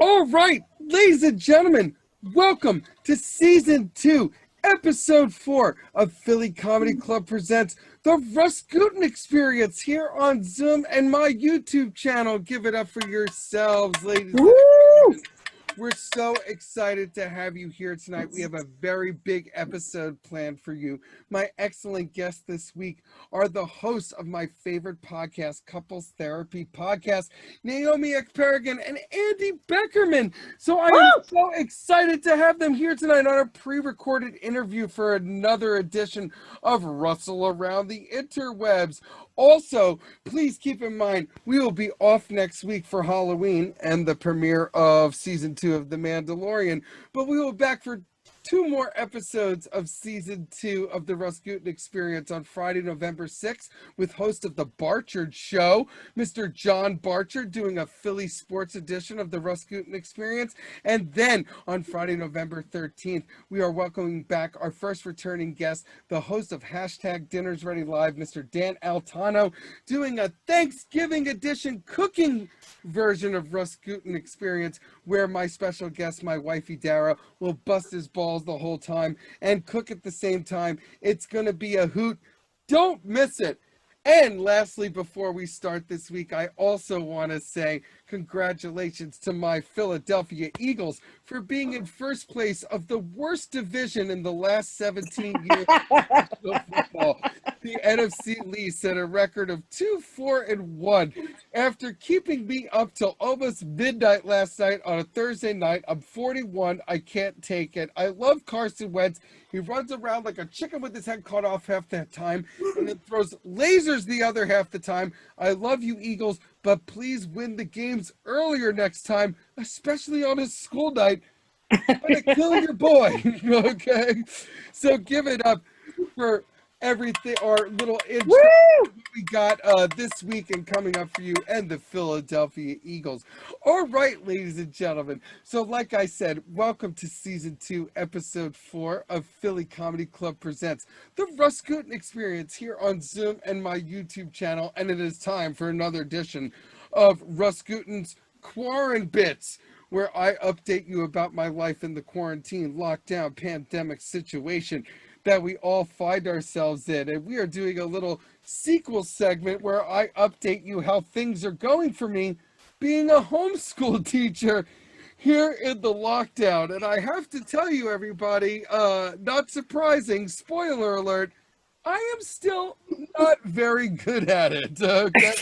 All right, ladies and gentlemen, welcome to Season 2, Episode 4 of Philly Comedy Club presents the RUS GUTIN Experience here on Zoom and my YouTube channel. Give it up for yourselves, ladies and gentlemen. We're so excited to have you here tonight. We have a very big episode planned for you. My excellent guests this week are the hosts of my favorite podcast, Couples Therapy Podcast, NAOMI EKPERIGIN and Andy Beckerman. So I am so excited to have them here tonight on a pre-recorded interview for another edition of Russell Around the Interwebs. Also, please keep in mind, we will be off next week for Halloween and the premiere of Season 2 of The Mandalorian, but we will be back for 2 more episodes of Season 2 of the RUS GUTIN Experience on Friday, November 6th, with host of The Barchard Show, Mr. John Barchard, doing a Philly sports edition of the RUS GUTIN Experience. And then on Friday, November 13th, we are welcoming back our first returning guest, the host of Hashtag Dinners Ready Live, Mr. Dan Altano, doing a Thanksgiving edition cooking version of RUS GUTIN Experience, where my special guest, my wifey Dara, will bust his balls the whole time and cook at the same time. It's gonna be a hoot. Don't miss it. And lastly, before we start this week, I also want to say congratulations to my Philadelphia Eagles for being in first place of the worst division in the last 17 years of professional football. The NFC Least set a record of 2-4-1 after keeping me up till almost midnight last night on a Thursday night. I'm 41. I can't take it. I love Carson Wentz. He runs around like a chicken with his head cut off half that time and then throws lasers the other half the time. I love you, Eagles, but please win the games earlier next time, especially on a school night. I'm going to kill your boy, okay? So give it up for everything, our little intro we got this week and coming up for you and the Philadelphia Eagles. All right, ladies and gentlemen. So like I said, welcome to Season 2, Episode 4 of Philly Comedy Club presents the RUS GUTIN Experience here on Zoom and my YouTube channel. And it is time for another edition of RUS GUTIN's QUARAN-BITS, where I update you about my life in the quarantine, lockdown, pandemic situation that we all find ourselves in. And we are doing a little sequel segment where I update you how things are going for me being a homeschool teacher here in the lockdown. And I have to tell you, everybody, not surprising, spoiler alert, I am still not very good at it, okay?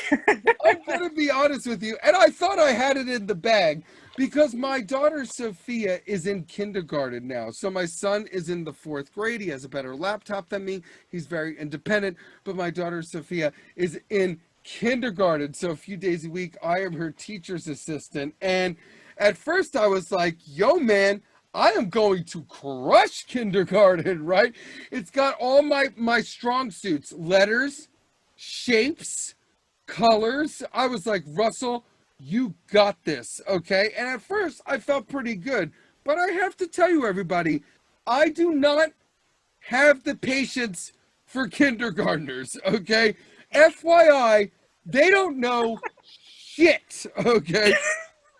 I'm gonna be honest with you, and I thought I had it in the bag because my daughter Sophia is in kindergarten now. So my son is in the 4th grade. He has a better laptop than me. He's very independent, but my daughter Sophia is in kindergarten. So a few days a week, I am her teacher's assistant. And at first I was like, yo, man, I am going to crush kindergarten, right? It's got all my strong suits, letters, shapes, colors. I was like, Russell, you got this, okay? And at first, I felt pretty good. But I have to tell you, everybody, I do not have the patience for kindergartners, okay? FYI, they don't know shit, okay?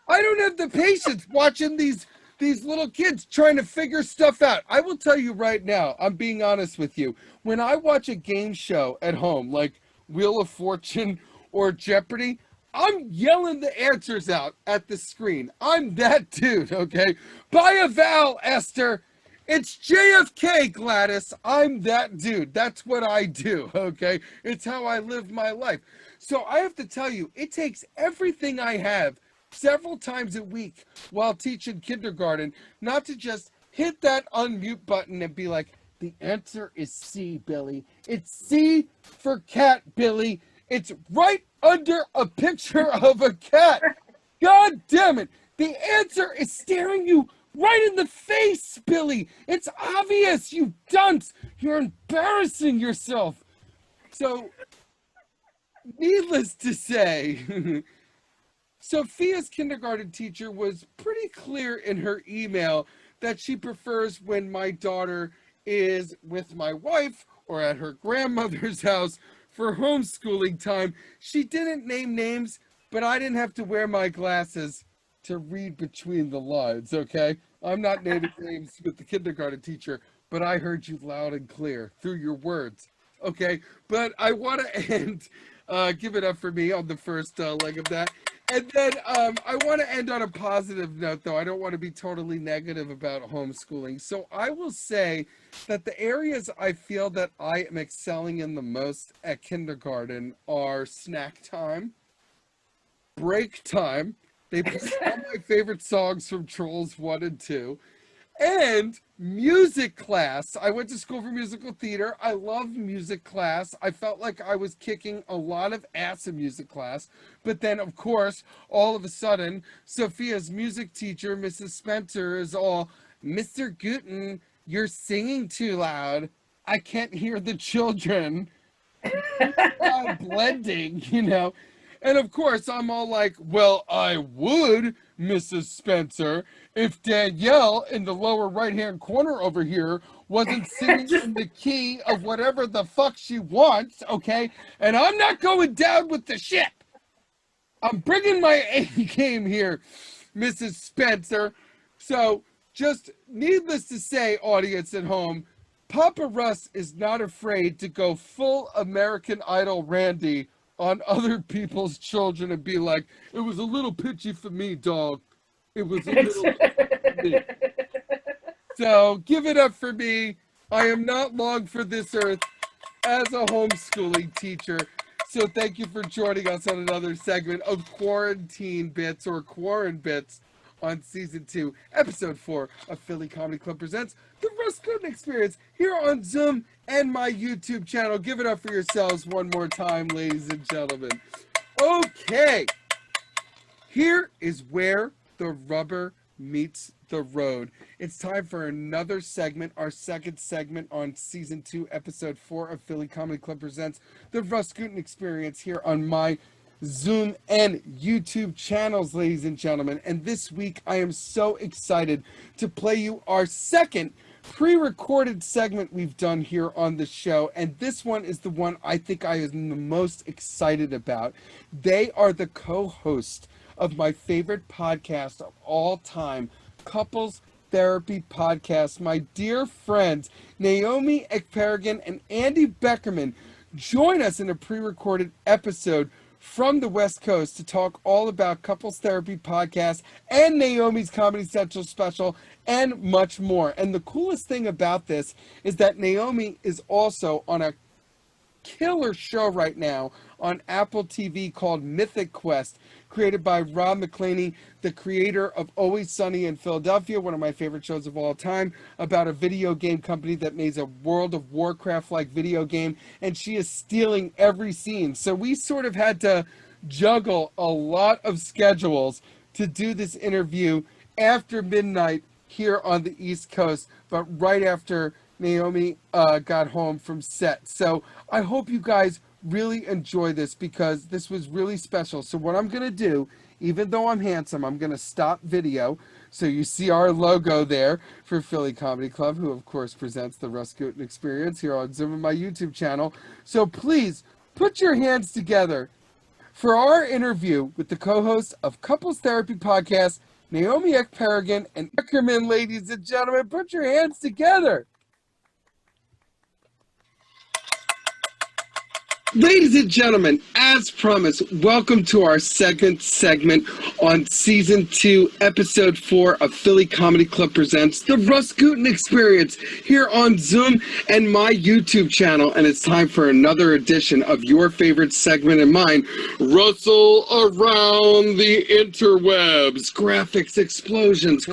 I don't have the patience watching these little kids trying to figure stuff out. I will tell you right now, I'm being honest with you. When I watch a game show at home, like Wheel of Fortune or Jeopardy, I'm yelling the answers out at the screen. I'm that dude, okay? Buy a vowel, Esther. It's JFK, Gladys. I'm that dude. That's what I do, okay? It's how I live my life. So I have to tell you, it takes everything I have several times a week while teaching kindergarten not to just hit that unmute button and be like, the answer is C, Billy. It's C for cat, Billy. It's right under a picture of a cat. God damn it. The answer is staring you right in the face, Billy. It's obvious, you dunce. You're embarrassing yourself. So, needless to say, Sophia's kindergarten teacher was pretty clear in her email that she prefers when my daughter is with my wife or at her grandmother's house for homeschooling time. She didn't name names, but I didn't have to wear my glasses to read between the lines, okay? I'm not naming names with the kindergarten teacher, but I heard you loud and clear through your words, okay? But I want to end, give it up for me on the first leg of that. And then I want to end on a positive note, though. I don't want to be totally negative about homeschooling. So I will say that the areas I feel that I am excelling in the most at kindergarten are snack time, break time. They play all my favorite songs from Trolls 1 and 2. And music class. I went to school for musical theater. I love music class. I felt like I was kicking a lot of ass in music class. But then, of course, all of a sudden, Sophia's music teacher, Mrs. Spencer, is all, Mr. Gutin, you're singing too loud. I can't hear the children. Blending, you know. And of course, I'm all like, well, I would, Mrs. Spencer, if Danielle in the lower right-hand corner over here wasn't singing in the key of whatever the fuck she wants, okay? And I'm not going down with the ship. I'm bringing my A game here, Mrs. Spencer. So just needless to say, audience at home, Papa Russ is not afraid to go full American Idol Randy on other people's children and be like, it was a little pitchy for me, dog. It was a little pitchy for me. So give it up for me. I am not long for this earth as a homeschooling teacher. So thank you for joining us on another segment of Quarantine Bits or Quaran-Bits on Season 2, Episode 4 of Philly Comedy Club Presents The RUS GUTIN Experience here on Zoom and my YouTube channel. Give it up for yourselves one more time, ladies and gentlemen. Okay, here is where the rubber meets the road. It's time for another segment, our second segment on Season 2, Episode 4 of Philly Comedy Club Presents The RUS GUTIN Experience here on my Zoom and YouTube channels, ladies and gentlemen. And this week, I am so excited to play you our second pre-recorded segment we've done here on the show. And this one is the one I think I am the most excited about. They are the co-host of my favorite podcast of all time, Couples Therapy Podcast. My dear friends, Naomi Ekperigin and Andy Beckerman join us in a pre-recorded episode from the West Coast to talk all about Couples Therapy Podcast and Naomi's Comedy Central special and much more. And the coolest thing about this is that Naomi is also on a killer show right now on Apple TV called Mythic Quest, created by Rob McElhenney, the creator of Always Sunny in Philadelphia, one of my favorite shows of all time, about a video game company that makes a World of Warcraft-like video game, and she is stealing every scene. So we sort of had to juggle a lot of schedules to do this interview after midnight here on the East Coast, but right after Naomi got home from set. So I hope you guys really enjoy this because this was really special. So what I'm going to do, even though I'm handsome, I'm going to stop video. So you see our logo there for Philly Comedy Club, who of course presents the RUS GUTIN Experience here on Zoom and my YouTube channel. So please put your hands together for our interview with the co-host of Couples Therapy Podcast, Naomi Ekperigin and BECKERMAN, ladies and gentlemen. Put your hands together. Ladies and gentlemen, as promised, welcome to our second segment on Season 2, Episode 4 of Philly Comedy Club Presents The RUS GUTIN Experience here on Zoom and my YouTube channel. And it's time for another edition of your favorite segment and mine, Russell Around the Interwebs. Graphics explosions,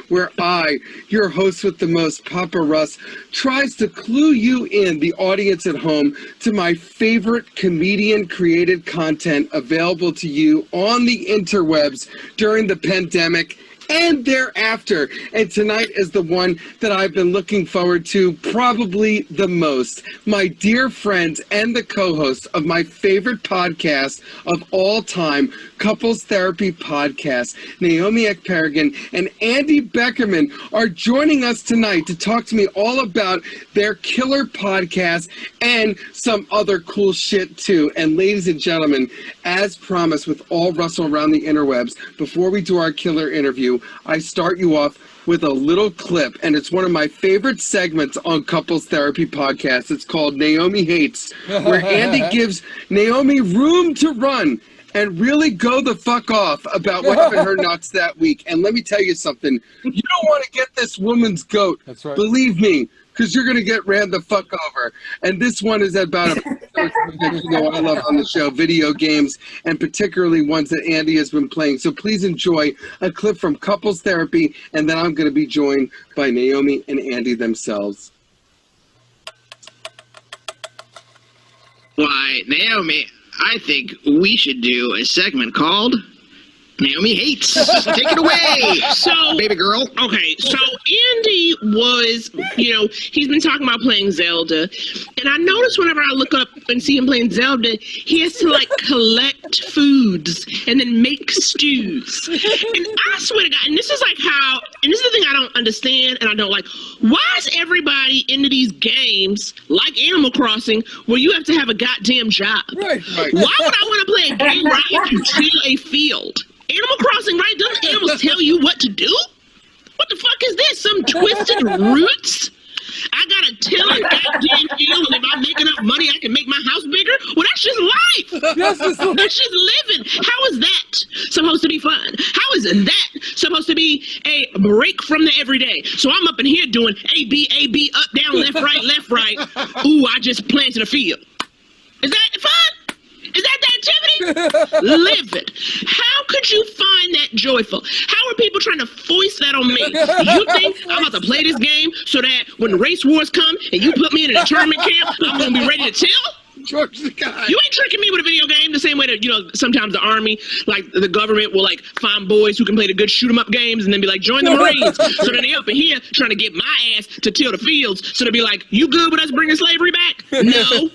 where I, your host with the most, Papa Russ, tries to clue you in, the audience at home, to my favorite comedian-created content available to you on the interwebs during the pandemic and thereafter. And tonight is the one that I've been looking forward to probably the most. My dear friends and the co-host of my favorite podcast of all time, Couples Therapy Podcast, Naomi Ekperigin and Andy Beckerman are joining us tonight to talk to me all about their killer podcast and some other cool shit too. And ladies and gentlemen, as promised with all Russell around the interwebs, before we do our killer interview, I start you off with a little clip, and it's one of my favorite segments on Couples Therapy Podcast. It's called Naomi Hates, where Andy gives Naomi room to run and really go the fuck off about what happened her nuts that week. And let me tell you something. You don't want to get this woman's goat. That's right. Believe me, because you're going to get ran the fuck over. And this one is about that you know I love on the show, video games, and particularly ones that Andy has been playing. So please enjoy a clip from Couples Therapy, and then I'm going to be joined by Naomi and Andy themselves. Why, Naomi, I think we should do a segment called Naomi Hates. Take it away, so baby girl. Okay, so Andy was, he's been talking about playing Zelda, and I notice whenever I look up and see him playing Zelda, he has to like collect foods and then make stews. And I swear to God, and this is like how, and this is the thing I don't understand and I don't like. Why is everybody into these games like Animal Crossing where you have to have a goddamn job? Right. Why would I want to play a game where I have to till a field? Animal Crossing, right? Doesn't animals tell you what to do? What the fuck is this? Some twisted roots? I gotta till a goddamn field, and if I make enough money, I can make my house bigger? Well, that's just life. That's just living. How is that supposed to be fun? How is that supposed to be a break from the everyday? So I'm up in here doing A, B, up, down, left, right. Ooh, I just planted a field. Is that fun? Is that the activity? Live it. How could you find that joyful? How are people trying to foist that on me? You think I'm about to play this game so that when the race wars come and you put me in an internment camp, I'm going to be ready to till? George the guy. You ain't tricking me with a video game the same way that, sometimes the army, like the government will like find boys who can play the good shoot 'em up games and then be like, join the Marines. So then they up in here trying to get my ass to till the fields. So they'll be like, you good with us bringing slavery back? No.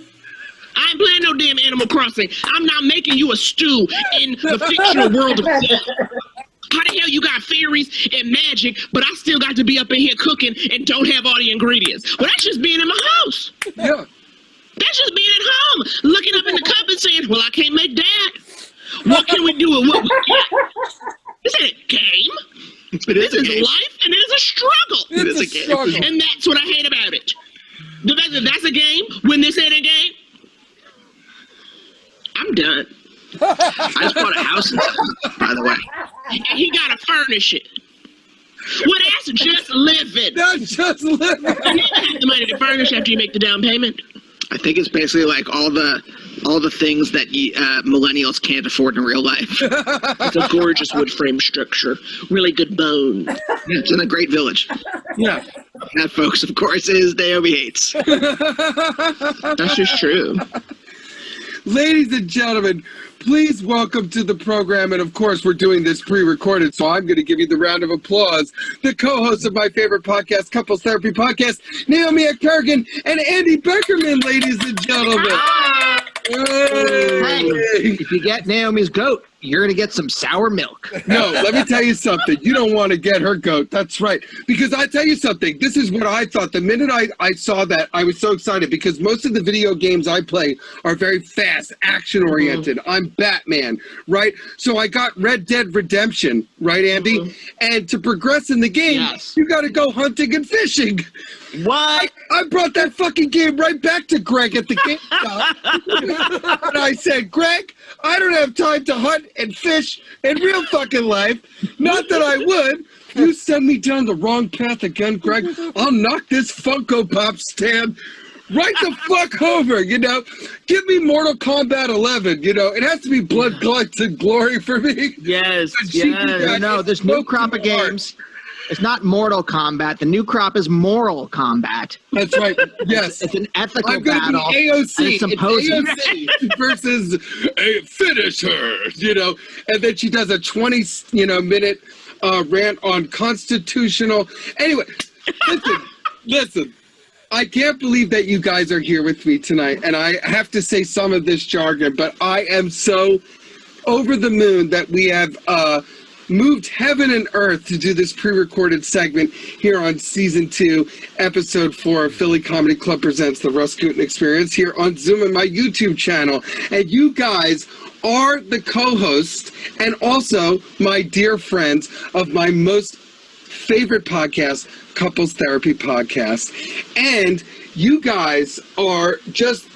I ain't playing no damn Animal Crossing. I'm not making you a stew in the fictional world of How the hell you got fairies and magic, but I still got to be up in here cooking and don't have all the ingredients? Well, that's just being in my house. Yeah. That's just being at home, looking up in the cupboard saying, well, I can't make that. What can we do with what we got? This ain't a game. This is life, and it is a struggle. It is a game. And that's what I hate about it. That's a game when this ain't a game. I'm done. I just bought a house in town, by the way. And he gotta furnish it. Well, that's just living. That's just living. You never have the money to furnish after you make the down payment. I think it's basically like all the things that millennials can't afford in real life. It's a gorgeous wood frame structure. Really good bone. Yeah, it's in a great village. Yeah. That, folks, of course, is Naomi Hates. That's just true. Ladies and gentlemen, please welcome to the program, and of course we're doing this pre-recorded, so I'm going to give you the round of applause, the co-hosts of my favorite podcast, Couples Therapy Podcast, Naomi Ekperigin and Andy Beckerman, ladies and gentlemen. Hey, if you get Naomi's goat, you're going to get some sour milk. No, let me tell you something. You don't want to get her goat. That's right. Because I tell you something. This is what I thought. The minute I saw that, I was so excited because most of the video games I play are very fast, action-oriented. I'm Batman, right? So I got Red Dead Redemption, right, Andy? And to progress in the game, you got to go hunting and fishing. What? I brought that fucking game right back to Greg at the GameStop. And I said, Greg, I don't have time to hunt and fish in real fucking life. Not that I would. You send me down the wrong path again, Greg. I'll knock this Funko Pop stand right the fuck over, Give me Mortal Kombat 11, It has to be blood, guts, and glory for me. Yes, No, there's no crop of games. It's not Mortal Kombat. The new crop is Moral Kombat. That's right. Yes. It's an ethical I'm gonna battle. Be AOC. It's AOC versus a finisher, And then she does a 20, minute rant on constitutional. Anyway, listen. I can't believe that you guys are here with me tonight, and I have to say some of this jargon, but I am so over the moon that we have moved heaven and earth to do this pre-recorded segment here on Season 2, Episode 4 of Philly Comedy Club Presents The RUS GUTIN Experience here on Zoom and my YouTube channel. And you guys are the co-hosts and also my dear friends of my most favorite podcast, Couples Therapy Podcast. And you guys are just,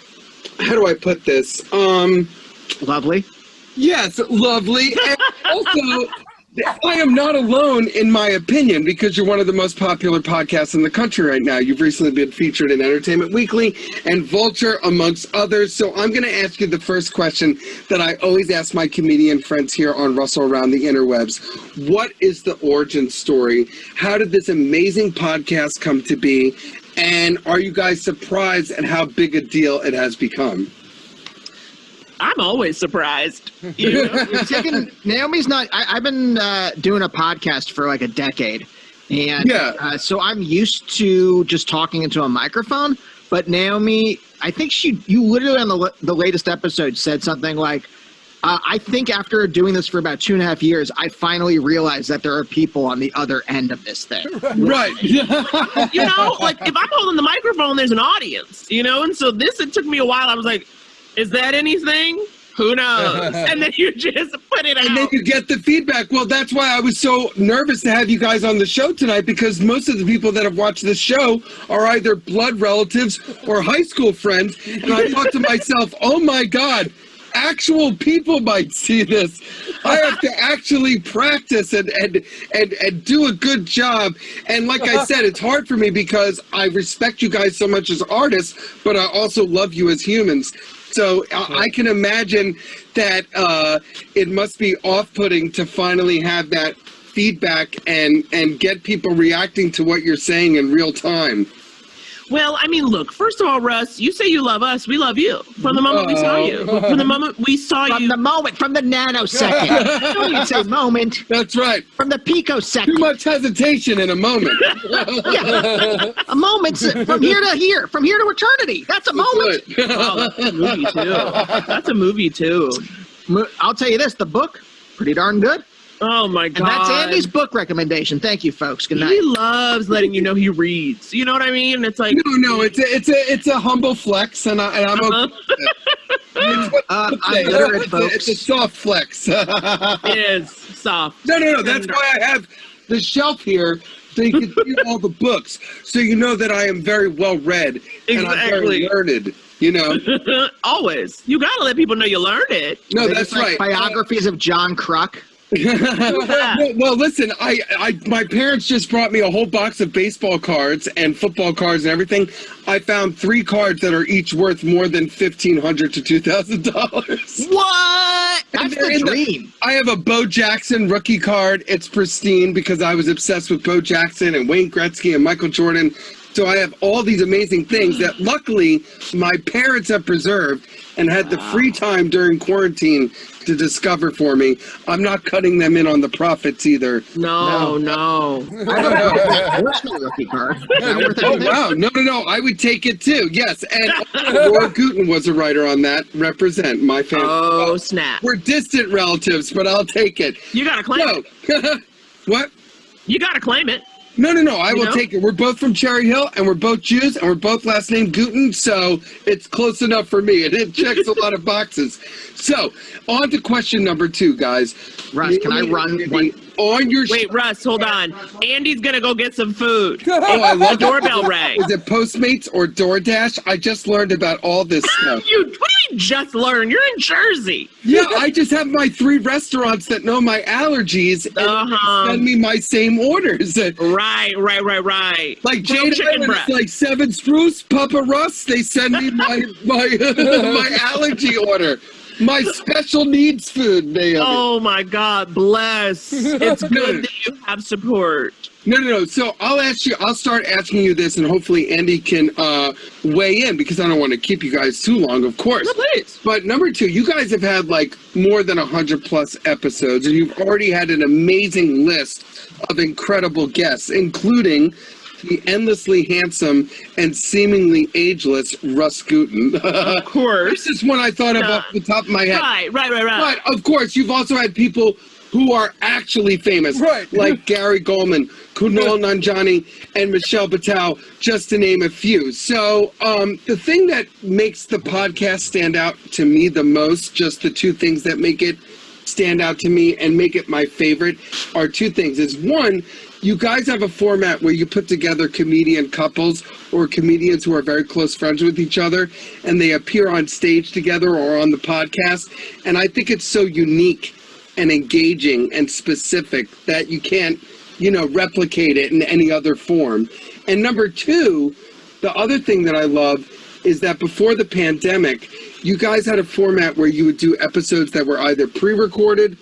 how do I put this? Lovely. Yes, lovely. And also, I am not alone in my opinion, because you're one of the most popular podcasts in the country right now. You've recently been featured in Entertainment Weekly and Vulture, amongst others. So I'm going to ask you the first question that I always ask my comedian friends here on Russell Around the Interwebs. What is the origin story? How did this amazing podcast come to be? And are you guys surprised at how big a deal it has become? I'm always surprised. You know? Naomi's not. I've been doing a podcast for like a decade, and so I'm used to just talking into a microphone. But Naomi, I think you literally on the latest episode said something like, "I think after doing this for about 2.5 years, I finally realized that there are people on the other end of this thing." Right. You know, like if I'm holding the microphone, there's an audience. You know, and so it took me a while. I was like, is that anything? Who knows? And then you just put it out. And then you get the feedback. Well, that's why I was so nervous to have you guys on the show tonight, because most of the people that have watched this show are either blood relatives or high school friends. And I thought to myself, oh my God, actual people might see this. I have to actually practice and do a good job. And like I said, it's hard for me because I respect you guys so much as artists, but I also love you as humans. So I can imagine that it must be off-putting to finally have that feedback and get people reacting to what you're saying in real time. Well, I mean, look, first of all, Russ, you say you love us. We love you. From the moment we saw you. From the moment we saw you. From the nanosecond. Don't even say moment. That's right. From the picosecond. Too much hesitation in a moment. Yeah. A moment from here to here. From here to eternity. That's a moment. Oh, that's a movie, too. That's a movie, too. I'll tell you this. The book, pretty darn good. Oh my God. And that's Andy's book recommendation. Thank you, folks. Good night. He loves letting you know he reads. You know what I mean? It's like no, it's a humble flex, and I'm okay. I'm literate, folks. It's a soft flex. it is soft. No. That's why I have the shelf here, so you can see all the books, so you know that I am very well read and I'm very learned. You know, always. You gotta let people know you learned it. No, that's right. Biographies of John Kruk. Well, listen, my parents just brought me a whole box of baseball cards and football cards and everything. I found 3 cards that are each worth more than $1,500 to $2,000. What? That's the dream. I have a Bo Jackson rookie card. It's pristine because I was obsessed with Bo Jackson and Wayne Gretzky and Michael Jordan. So I have all these amazing things that luckily my parents have preserved and had the free time during quarantine to discover for me. I'm not cutting them in on the profits either. No. I have a personal rookie card. Oh, wow. No. I would take it too. Yes. And Laura Gutin was a writer on that. Represent my family. Oh, snap. We're distant relatives, but I'll take it. You got to claim it. What? You got to claim it. No. I will take it. We're both from Cherry Hill, and we're both Jews, and we're both last name Gutin, so it's close enough for me. It checks a lot of boxes. So, on to question number 2, guys. Russ, can I run one? On your Wait, Russ, hold on. Andy's going to go get some food. Oh, I love the doorbell rang. Is it Postmates or DoorDash? I just learned about all this stuff. What do you mean just learn? You're in Jersey. Yeah, I just have my 3 restaurants that know my allergies and send me my same orders. Right. Like Jade Island, it's like 7 Spruce, POPPA RUS. They send me my allergy order. My special needs food, Naomi. Oh my God, bless. It's good that you have support. No. So I'll start asking you this, and hopefully Andy can weigh in, because I don't want to keep you guys too long, of course. No, please. But number two, you guys have had like more than 100+ episodes, and you've already had an amazing list of incredible guests, including the endlessly handsome and seemingly ageless RUS GUTIN. Of course. This is one I thought of off the top of my head. Right. But of course, you've also had people who are actually famous, like Gary Goldman, Kunal Nanjiani, and Michelle Patel, just to name a few. So the thing that makes the podcast stand out to me the most, just the two things that make it stand out to me and make it my favorite, are two things. Is one, you guys have a format where you put together comedian couples or comedians who are very close friends with each other, and they appear on stage together or on the podcast. And I think it's so unique and engaging and specific that you can't, replicate it in any other form. And number two, the other thing that I love is that before the pandemic, you guys had a format where you would do episodes that were either pre-recorded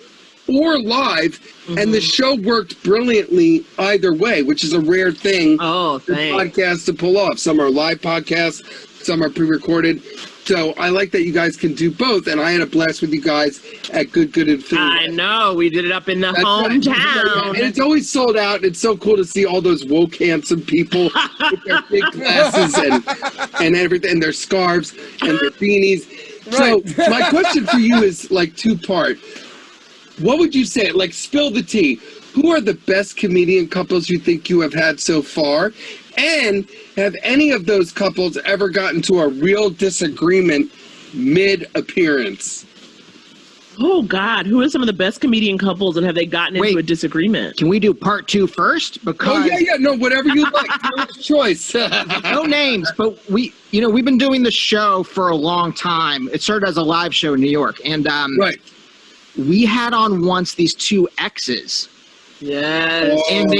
or live, and the show worked brilliantly either way, which is a rare thing for podcasts to pull off. Some are live podcasts, some are pre-recorded. So I like that you guys can do both, and I had a blast with you guys at Good and Philly. I know, we did it up in the hometown. And it's always sold out, and it's so cool to see all those woke, handsome people with their big glasses and everything, and their scarves and their beanies. So my question for you is like two-part. What would you say, like spill the tea, who are the best comedian couples you think you have had so far? And have any of those couples ever gotten to a real disagreement mid-appearance? Oh, God. Who are some of the best comedian couples, and have they gotten into a disagreement? Can we do part 2 first? Because No, whatever you like. Your choice. No names, but we've been doing the show for a long time. It started as a live show in New York. And we had on once these two exes. Yes. And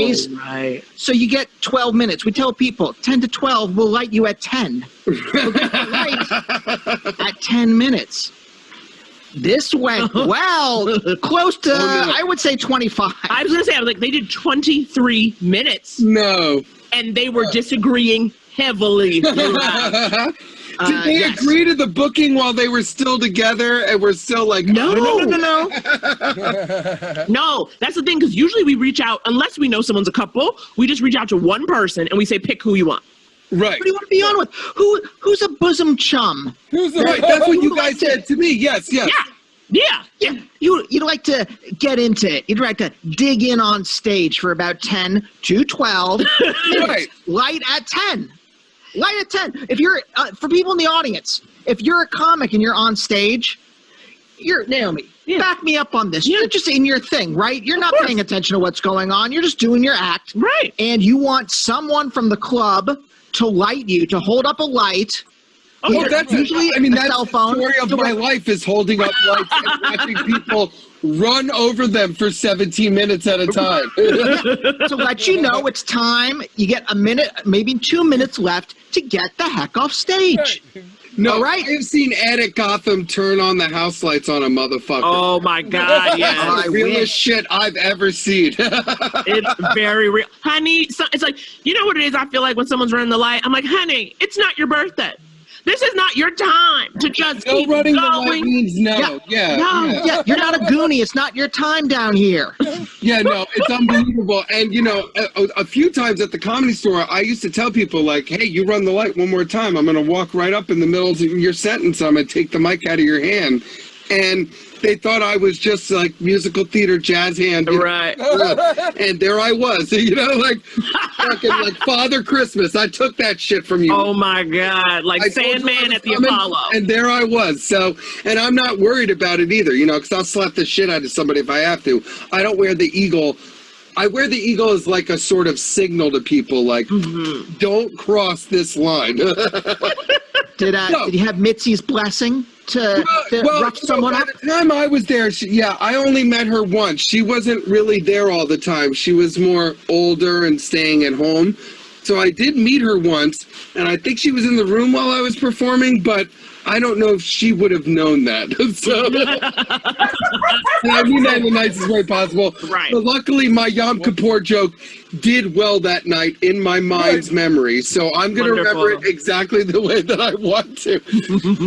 so you get 12 minutes. We tell people 10 to 12, we'll light you at 10. We'll get the light at 10 minutes. This went, close to, I would say 25. I was going to say, they did 23 minutes. No. And they were disagreeing heavily. Did they agree to the booking while they were still together and we're still like, No. No, that's the thing, because usually we reach out, unless we know someone's a couple, we just reach out to one person and we say, pick who you want. Right. Who do you want to be on with? Who's a bosom chum? That's what you guys said to me. Yes. Yeah. You'd like to get into it. You'd like to dig in on stage for about 10 to 12. Right. Light at 10. Light at 10. If you're, for people in the audience, if you're a comic and you're on stage, you're, Naomi, back me up on this. You're just in your thing, right? You're not paying attention to what's going on. You're just doing your act. Right. And you want someone from the club to light you, to hold up a light. Oh, that's usually, that's cell phone. The story of my life is holding up lights and watching people run over them for 17 minutes at a time. To let you know it's time. You get a minute, maybe 2 minutes left to get the heck off stage. No, all right. I've seen Ed at Gotham turn on the house lights on a motherfucker. Oh my God, yes. That's the realest shit I've ever seen. It's very real. Honey, it's like, you know what it is? I feel like when someone's running the light, I'm like, honey, it's not your birthday. This is not your time to just keep running going. The light means no. Yeah. You're not a goonie. It's not your time down here. Yeah, no, it's unbelievable. And, a few times at the Comedy Store, I used to tell people, like, hey, you run the light one more time. I'm going to walk right up in the middle of your sentence. I'm going to take the mic out of your hand. And they thought I was just like musical theater jazz hand. Right. And there I was, like fucking like Father Christmas. I took that shit from you. Oh my God. Like Sandman at the Apollo. And there I was. So, and I'm not worried about it either, because I'll slap the shit out of somebody if I have to. I don't wear the eagle. I wear the eagle as like a sort of signal to people, like, don't cross this line. Did you have Mitzi's blessing to rough someone up? By the time I was there, I only met her once. She wasn't really there all the time. She was more older and staying at home. So I did meet her once, and I think she was in the room while I was performing, but I don't know if she would have known that. So, and I mean that in the nicest way possible. Right. But luckily, my Yom Kippur joke did well that night in my mind's memory. So I'm going to remember it exactly the way that I want to.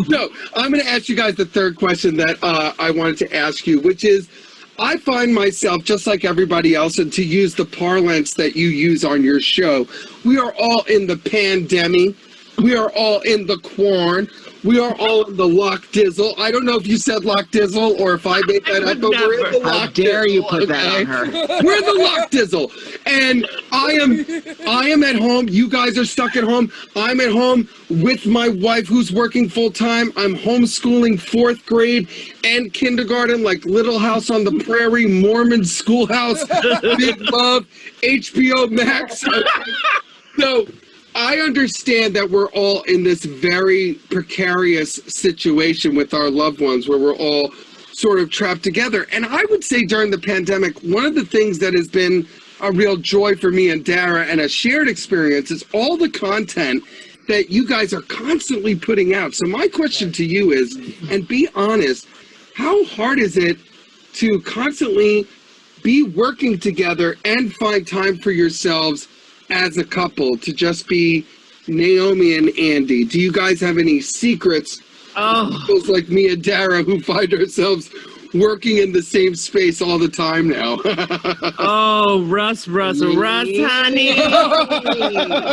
So I'm going to ask you guys the third question that I wanted to ask you, which is, I find myself, just like everybody else, and to use the parlance that you use on your show, we are all in the pandemic. We are all in the quarn. We are all in the lock dizzle. I don't know if you said lock dizzle or if I made that up, but we're in the lock dizzle. How dare you put that on her? We're in the lock dizzle. And I am at home. You guys are stuck at home. I'm at home with my wife who's working full time. I'm homeschooling 4th grade and kindergarten, like Little House on the Prairie, Mormon Schoolhouse, Big Love, HBO Max. So I understand that we're all in this very precarious situation with our loved ones where we're all sort of trapped together. And I would say during the pandemic, one of the things that has been a real joy for me and Dara and a shared experience is all the content that you guys are constantly putting out. So my question to you is, and be honest, how hard is it to constantly be working together and find time for yourselves as a couple, to just be Naomi and Andy? Do you guys have any secrets? Those like me and Dara who find ourselves working in the same space all the time now. Russ, honey.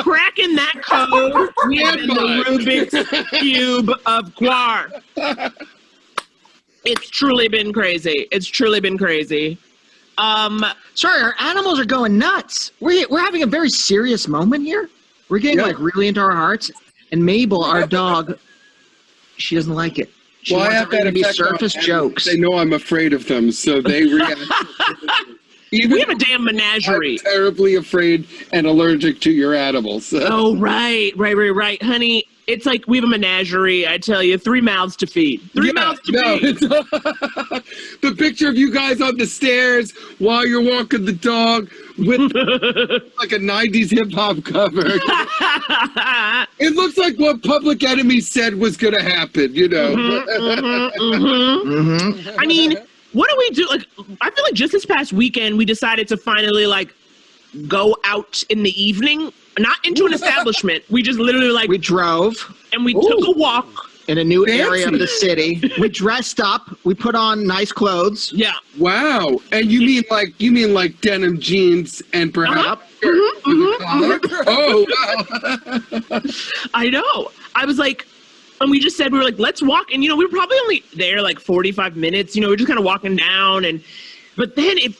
Cracking that code. We have the Rubik's Cube of Quar. It's truly been crazy. Sorry, our animals are going nuts. We're having a very serious moment here. We're getting like really into our hearts. And Mabel, our dog, she doesn't like it. She wants I have everything that to be effect surface on jokes. They know I'm afraid of them, so they react. Even we have a damn menagerie. I'm terribly afraid and allergic to your animals. Oh, right, honey. It's like we have a menagerie, I tell you. 3 mouths to feed. 3 mouths to feed. The picture of you guys on the stairs while you're walking the dog with like a 90s hip-hop cover. It looks like what Public Enemy said was going to happen, you know. I mean, what do we do? Like, I feel like just this past weekend, we decided to finally, like, go out in the evening. Not into an establishment. We just literally we drove and we took a walk in a new area of the city. We dressed up. We put on nice clothes. Yeah. Wow. And you mean like denim jeans and perhaps Oh wow. I know. I was like, and we just said, we were like, let's walk. And we were probably only there like 45 minutes. We were just kind of walking down but then it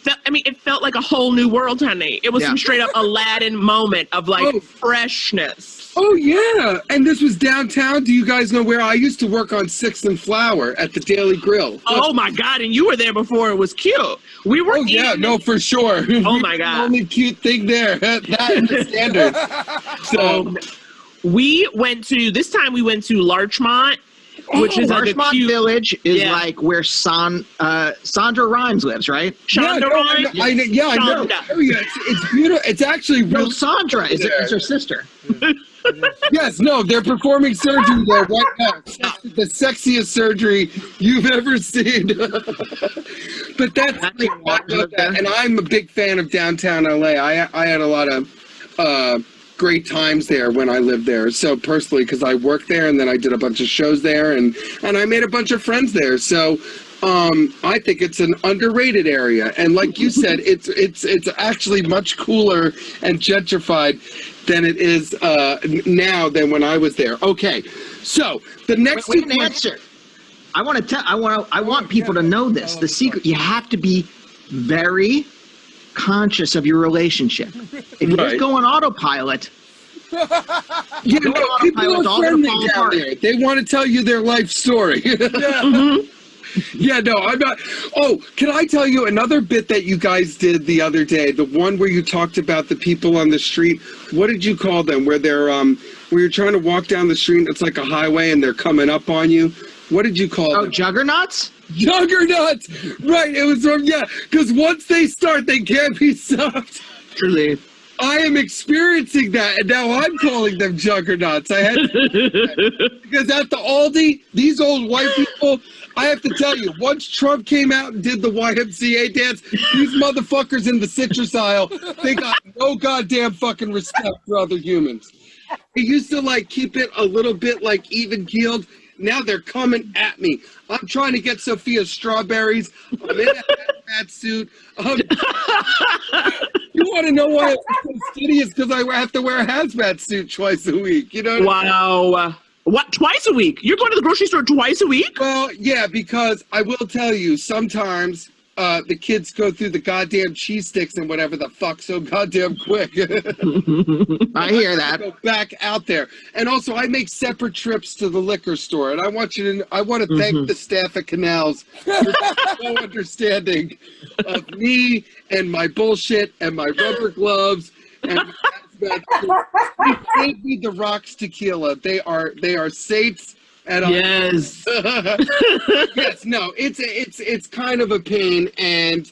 felt like a whole new world, honey. It was some straight up Aladdin moment of freshness. Oh yeah. And this was downtown. Do you guys know where I used to work on 6th and Flower at the Daily Grill? Oh my God. And you were there before it was cute. We were for sure. Oh my God. The only cute thing there. That and the standard. So this time we went to Larchmont, which is like Larchmont Village is like where Sandra Rhimes lives, right? Shonda Rhimes? I know. Oh, yeah, it's beautiful. It's actually real. No, Sandra is her sister. Yes, no, they're performing surgery there right now. The sexiest surgery you've ever seen. But and I'm a big fan of downtown LA. I had a lot of great times there when I lived there. So personally, because I worked there and then I did a bunch of shows there and I made a bunch of friends there. So I think it's an underrated area. And like you said, it's actually much cooler and gentrified than it is now than when I was there. Okay, so the next answer. I want people to know this. The secret: you have to be very conscious of your relationship. If you just go on autopilot, people are friendly down there. They want to tell you their life story. Yeah, no, I'm not. Oh, can I tell you another bit that you guys did the other day? The one where you talked about the people on the street. What did you call them? Where they're where you're trying to walk down the street, it's like a highway, and they're coming up on you. What did you call them? Juggernauts? Juggernauts! Right, it was from, because once they start, they can't be stopped. Truly. I am experiencing that, and now I'm calling them juggernauts. I had to, because at the Aldi, these old white people, I have to tell you, once Trump came out and did the YMCA dance, these motherfuckers in the citrus aisle, they got no goddamn fucking respect for other humans. They used to like keep it a little bit like even keeled. Now they're coming at me. I'm trying to get Sophia strawberries. I'm in a hazmat suit. You want to know why I'm so skinny? Is because I have to wear a hazmat suit twice a week. You know? Wow. What, twice a week? You're going to the grocery store twice a week? Well, yeah, because I will tell you, sometimes the kids go through the goddamn cheese sticks and whatever the fuck so goddamn quick. I hear that. Go back out there. And also, I make separate trips to the liquor store. And I want to thank the staff at Canals for no understanding of me and my bullshit and my rubber gloves and you gave me the Rocks tequila. They are saints. And yes. Yes, no, it's kind of a pain, and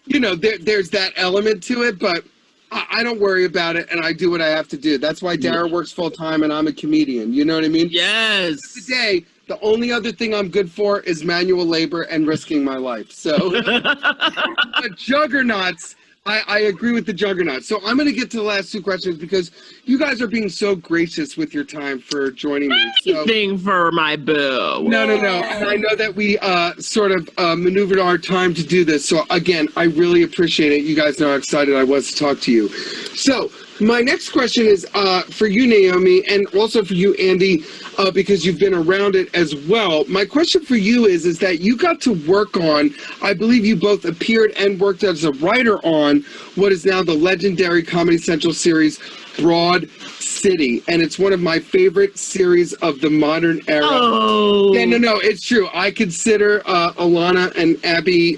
you know, there's that element to it, but I don't worry about it, and I do what I have to do. That's why Dara works full time, and I'm a comedian. You know what I mean? Yes. Today, the only other thing I'm good for is manual labor and risking my life. So, but juggernauts. I agree with the juggernaut. So I'm going to get to the last two questions because you guys are being so gracious with your time for joining me. Anything for my boo. No. And I know that we sort of maneuvered our time to do this. So again, I really appreciate it. You guys know how excited I was to talk to you. So my next question is for you, Naomi, and also for you, Andy, because you've been around it as well. My question for you is that you got to work on, I believe you both appeared and worked as a writer on what is now the legendary Comedy Central series, Broad City. And it's one of my favorite series of the modern era. Oh. Yeah, no, it's true. I consider Alana and Abby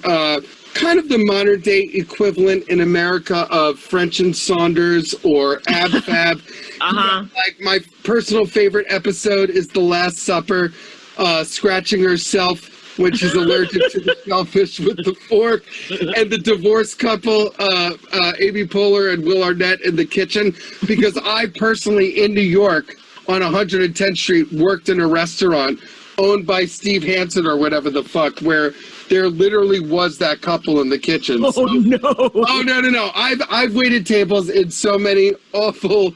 kind of the modern day equivalent in America of French and Saunders or Ab Fab. Like my personal favorite episode is The Last Supper, scratching herself when she's allergic to the shellfish with the fork, and the divorced couple, Amy Poehler and Will Arnett in the kitchen, because I personally in New York on 110th Street worked in a restaurant owned by Steve Hansen or whatever the fuck, where there literally was that couple in the kitchen. Oh, so, no. Oh, no. I've waited tables in so many awful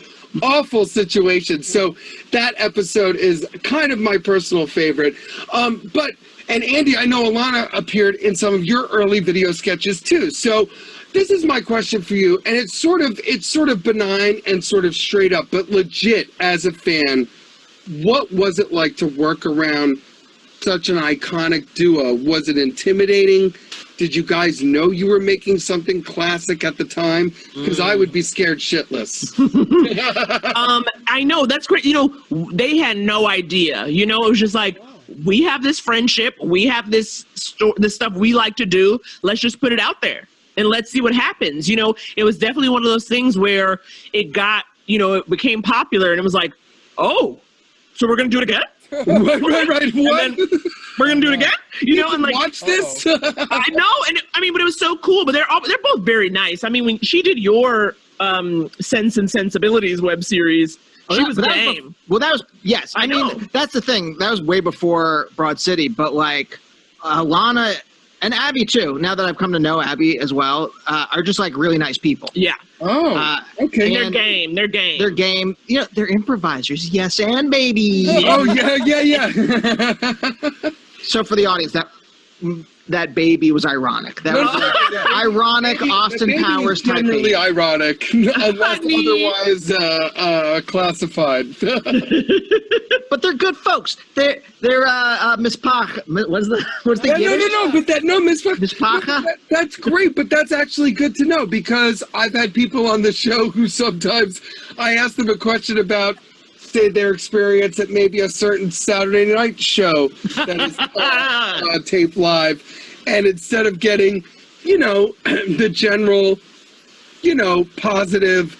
situations. So that episode is kind of my personal favorite. And Andy, I know Alana appeared in some of your early video sketches too. So this is my question for you. And it's sort of benign and sort of straight up, but legit as a fan, what was it like to work around such an iconic duo? Was it intimidating? Did you guys know you were making something classic at the time? Because I would be scared shitless. I know, that's great. You know, they had no idea. You know, it was just like, we have this friendship. We have this stuff we like to do. Let's just put it out there and let's see what happens. You know, it was definitely one of those things where it got, you know, it became popular and it was like, oh, so we're going to do it again? Right. What? We're gonna do it again, you know, and like watch this. I know, and I mean, but it was so cool. But they're both very nice. I mean, when she did your Sense and Sensibilities web series, she was game. Yes. I mean, that's the thing. That was way before Broad City, but like Alana and Abby too. Now that I've come to know Abby as well, are just like really nice people. Yeah. Oh, okay. They're game. They're game. You know, they're improvisers. Yes, and baby. Oh yeah. So for the audience, that baby was ironic. That was ironic Austin Powers type. Generally ironic, unless otherwise classified. But they're good folks. They're Miss Pach. What's the No. But Miss Pacha. That's great, but that's actually good to know because I've had people on the show who sometimes I ask them a question about, say, their experience at maybe a certain Saturday night show that is taped live, and instead of getting, you know, the general, you know, positive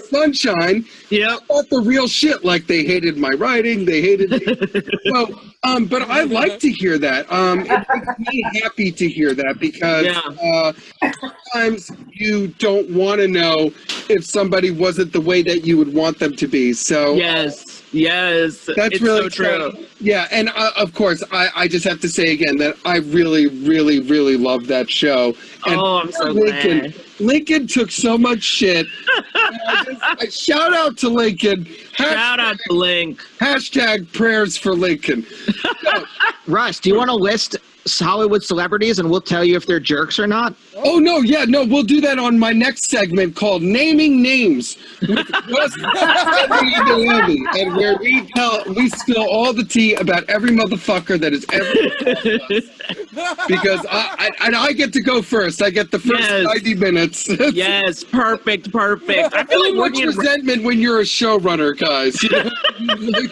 sunshine, yeah, about the real shit, like they hated my writing, they hated me. So But I like to hear that. It makes me happy to hear that because sometimes you don't want to know if somebody wasn't the way that you would want them to be. So yes, that's it's really so true. Yeah, and of course, I just have to say again that I really, really, really love that show. And I'm so glad. Lincoln took so much shit. I shout out to Lincoln. Shout out to Link. Hashtag prayers for Lincoln. So, Russ, do you want to list Hollywood celebrities and we'll tell you if they're jerks or not? oh, no, we'll do that on my next segment called Naming Names with Russ and where we spill all the tea about every motherfucker that is ever because I get to go first. I get the first 90 minutes. Yes, perfect. I feel like much resentment when you're a showrunner, guys. You know?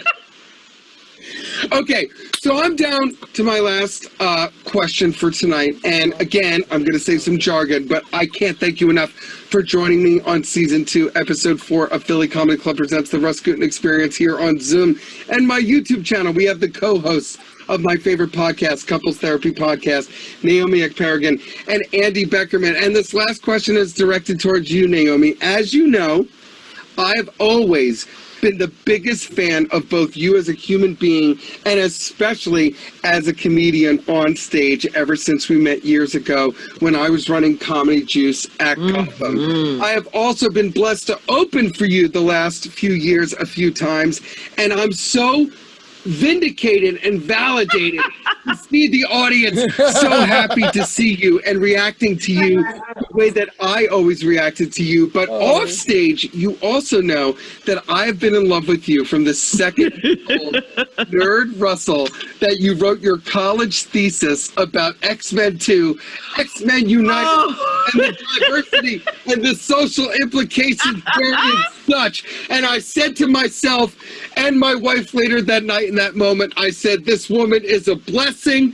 Okay, so I'm down to my last question for tonight, and again, I'm going to say some jargon, but I can't thank you enough for joining me on Season 2, Episode 4 of Philly Comedy Club Presents The Russ Gutin Experience here on Zoom and my YouTube channel. We have the co-hosts of my favorite podcast, Couples Therapy Podcast, Naomi Ekperigin and Andy Beckerman, and this last question is directed towards you, Naomi. As you know, I've always been the biggest fan of both you as a human being and especially as a comedian on stage ever since we met years ago when I was running Comedy Juice at Gotham. I have also been blessed to open for you the last few years a few times, and I'm so vindicated and validated to see the audience so happy to see you and reacting to you the way that I always reacted to you. But off stage, you also know that I've been in love with you from the second Nerd Russell that you wrote your college thesis about X-Men 2, X-Men United, and the diversity and the social implications therein such. And I said to myself and my wife later that night in that moment, I said, this woman is a blessing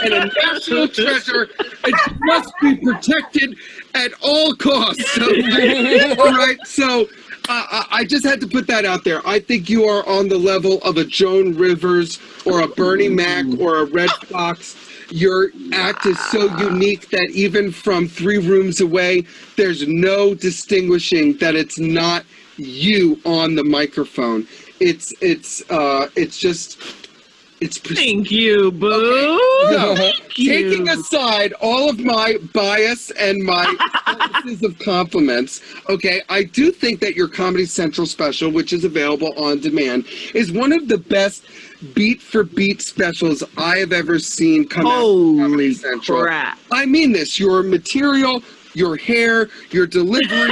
and a national treasure, and she must be protected at all costs. All right, so I just had to put that out there. I think you are on the level of a Joan Rivers or a Bernie Mac or a Red Fox. Your act is so unique that even from 3 rooms away, there's no distinguishing that it's not you on the microphone. It's Thank you, boo. Okay. So, taking aside all of my bias and my sentences of compliments, okay, I do think that your Comedy Central special, which is available on demand, is one of the best beat-for-beat specials I have ever seen come out of Comedy Central. Crap. I mean this. Your material, your hair, your delivery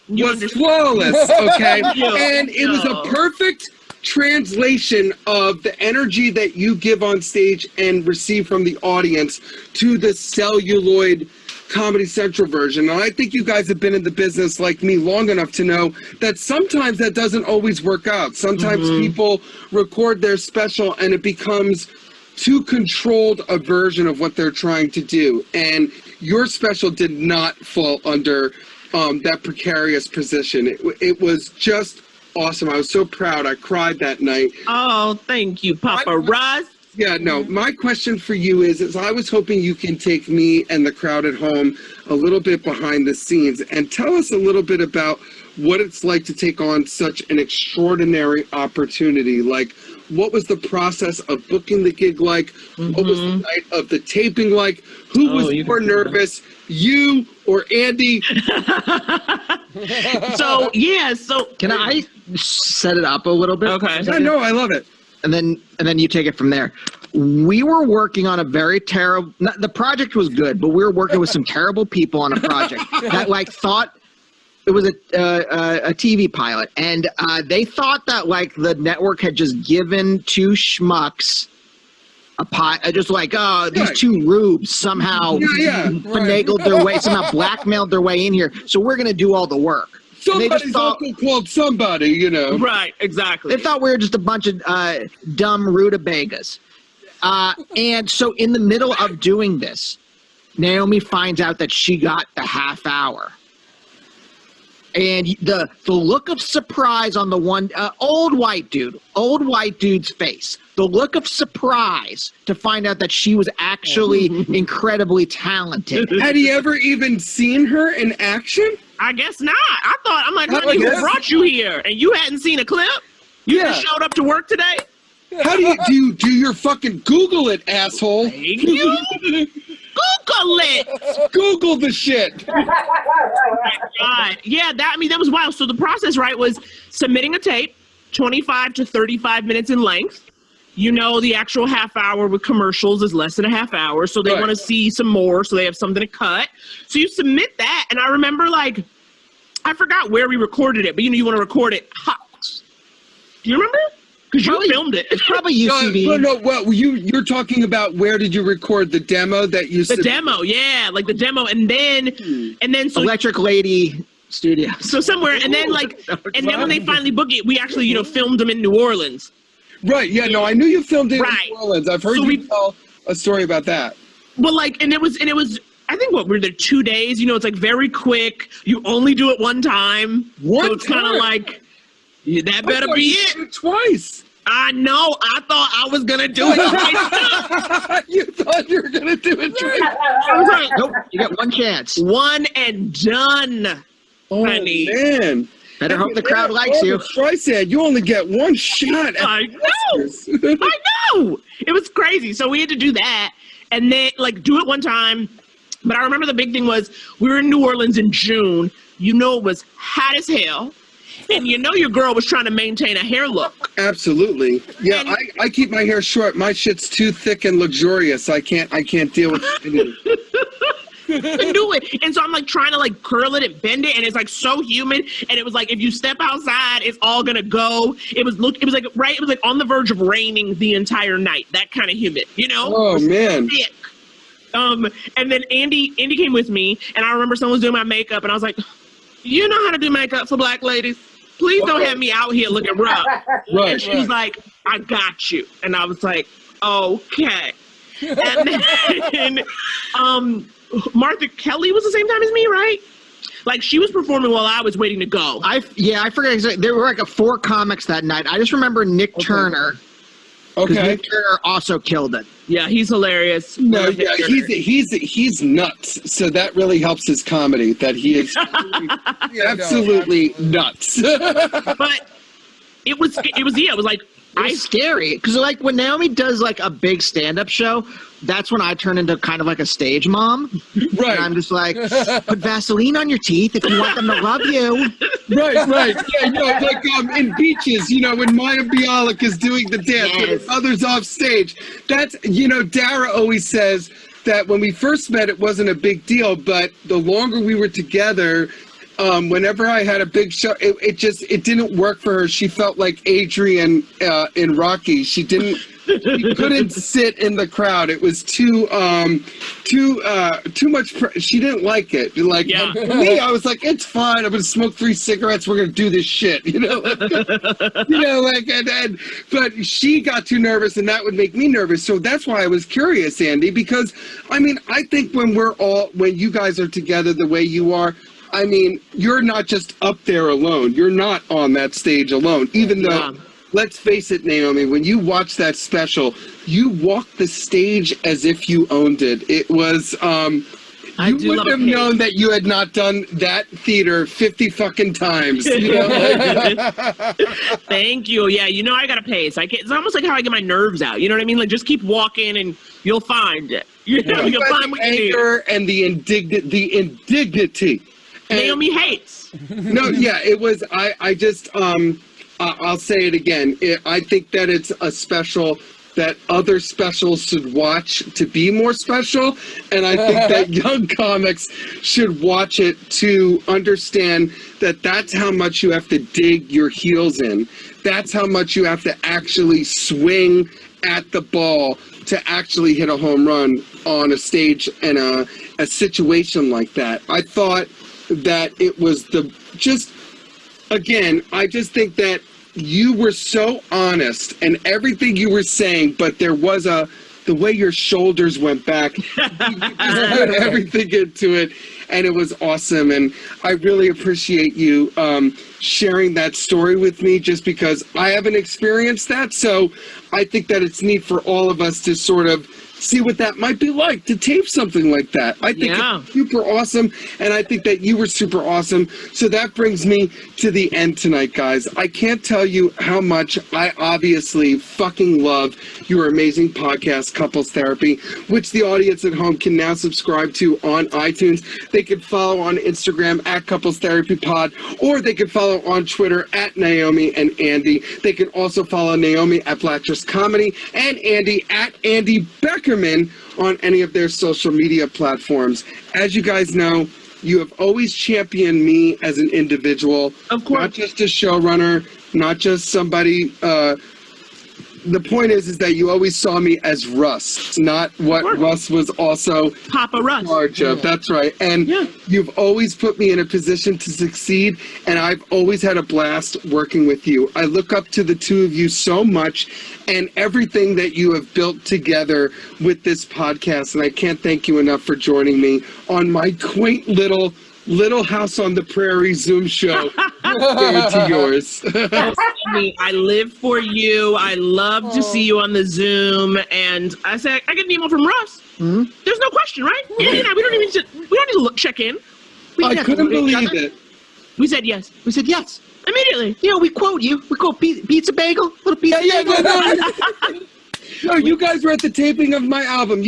was flawless, okay? And it was a perfect translation of the energy that you give on stage and receive from the audience to the celluloid Comedy Central version. And I think you guys have been in the business like me long enough to know that sometimes that doesn't always work out. Sometimes people record their special and it becomes too controlled a version of what they're trying to do. And your special did not fall under that precarious position. It was just awesome. I was so proud. I cried that night. Oh, thank you, Papa Russ. Yeah, no, my question for you is I was hoping you can take me and the crowd at home a little bit behind the scenes and tell us a little bit about what it's like to take on such an extraordinary opportunity. Like, what was the process of booking the gig like? What was the night of the taping like? Who was more nervous, you or Andy? So Can I set it up a little bit? Okay. Yeah, no, I love it. And then you take it from there. We were working on a very terrible. The project was good, but we were working with some terrible people on a project that like thought it was a TV pilot, and they thought that like the network had just given 2 schmucks a pie, just like these 2 rubes somehow finagled their way, somehow blackmailed their way in here. So we're gonna do all the work. Somebody's uncle called somebody, you know. Right, exactly. They thought we were just a bunch of dumb rutabagas. And so in the middle of doing this, Naomi finds out that she got the half hour. And the look of surprise on the one old white dude's face, the look of surprise to find out that she was actually incredibly talented. Had he ever even seen her in action? I guess not. I'm like, honey, who brought you here? And you hadn't seen a clip? You just showed up to work today? How do you do your fucking Google it, asshole? Thank you. Google it. Google the shit. God. Yeah, that was wild. So the process, right, was submitting a tape, 25 to 35 minutes in length. You know, the actual half hour with commercials is less than a half hour, so they want to see some more, so they have something to cut. So you submit that, and I remember, like, I forgot where we recorded it, but you want to record it hot. Do you remember? Because you filmed it. It's probably UCB. No, well, you're talking about where did you record the demo that you The demo, yeah, like the demo, and then so Electric Lady Studio. So somewhere, and then then when they finally book it, we actually, filmed them in New Orleans. Right, yeah, no, I knew you filmed it in New Orleans. I've heard you tell a story about that. Well, and it was, I think we're there 2 days, it's like very quick. You only do it one time. So it's kind of like, that better be it. Twice. I know. I thought I was going to do it twice. You thought you were going to do it twice. I was like, nope, you got one chance. One and done, honey. Man. Better hope the crowd likes you. Streisand, you only get one shot. I know. I know. It was crazy. So we had to do that and then do it one time. But I remember the big thing was we were in New Orleans in June. It was hot as hell. And your girl was trying to maintain a hair look. Absolutely. Yeah, I keep my hair short. My shit's too thick and luxurious. I can't deal with it. Couldn't do it. And so I'm trying to curl it and bend it, and it's so humid. And it was if you step outside, it's all gonna go. It was on the verge of raining the entire night. That kind of humid, Oh man. Thick. And then Andy came with me, and I remember someone was doing my makeup, and I was like, you know how to do makeup for black ladies? Please don't have me out here looking rough. Right. And she was like, I got you. And I was like, okay. And then Martha Kelly was the same time as me, right? She was performing while I was waiting to go. I forget exactly. There were 4 comics that night. I just remember Nick Turner. Okay. Nick Turner also killed it. Yeah, he's hilarious. No, yeah, he's nuts. So that really helps his comedy. That he is absolutely nuts. But it was scary because when Naomi does a big stand-up show, that's when I turn into kind of a stage mom. Right. And I'm just put Vaseline on your teeth if you want them to love you. Right. Yeah, in Beaches, when Maya Bialik is doing the dance with others off stage. That's, Dara always says that when we first met, it wasn't a big deal, but the longer we were together, whenever I had a big show, it didn't work for her. She felt like Adrian in Rocky. She couldn't sit in the crowd. It was too much. She didn't like it. For me, I was like, it's fine. I'm gonna smoke 3 cigarettes. We're gonna do this shit. But she got too nervous, and that would make me nervous. So that's why I was curious, Andy, because I think when you guys are together the way you are, you're not just up there alone. You're not on that stage alone, even though. Let's face it, Naomi, when you watch that special, you walked the stage as if you owned it. It was, you wouldn't have known that you had not done that theater 50 fucking times. Thank you. Yeah, I got to pace. It's almost like how I get my nerves out. You know what I mean? Just keep walking and you'll find it. You'll find what you need. And the indignity. Naomi hates. No, yeah, it was, I'll say it again. I think that it's a special that other specials should watch to be more special. And I think that young comics should watch it to understand that that's how much you have to dig your heels in. That's how much you have to actually swing at the ball to actually hit a home run on a stage in a situation like that. I thought that it was again, I just think that you were so honest and everything you were saying, but there was a the way your shoulders went back. You just put everything into it, and it was awesome. And I really appreciate you sharing that story with me, just because I haven't experienced that. So I think that it's neat for all of us to sort of see what that might be like to tape something like that. I think it's super awesome, and I think that you were super awesome. So that brings me to the end tonight, guys. I can't tell you how much I obviously fucking love your amazing podcast, Couples Therapy, which the audience at home can now subscribe to on iTunes. They can follow on Instagram at Couples Therapy Pod, or they can follow on Twitter at Naomi and Andy. They can also follow Naomi at Blacktress Comedy and Andy at Andy Beckerman on any of their social media platforms. As you guys know, you have always championed me as an individual, of course, not just a showrunner, not just somebody. The point is that you always saw me as Russ, not what Russ was also Papa Russ. in charge of. That's right. And you've always put me in a position to succeed, and I've always had a blast working with you. I look up to the two of you so much, and everything that you have built together with this podcast, and I can't thank you enough for joining me on my quaint little House on the Prairie Zoom show compared to yours. I live for you. I love to see you on the Zoom. And I said, I get an email from Russ. Mm-hmm. There's no question, right? Andy and I, we don't need to check in. I couldn't believe it. We said yes. We said yes. Immediately. You know, we quote you. We quote pizza bagel, little pizza bagel. No, you guys were at the taping of my album.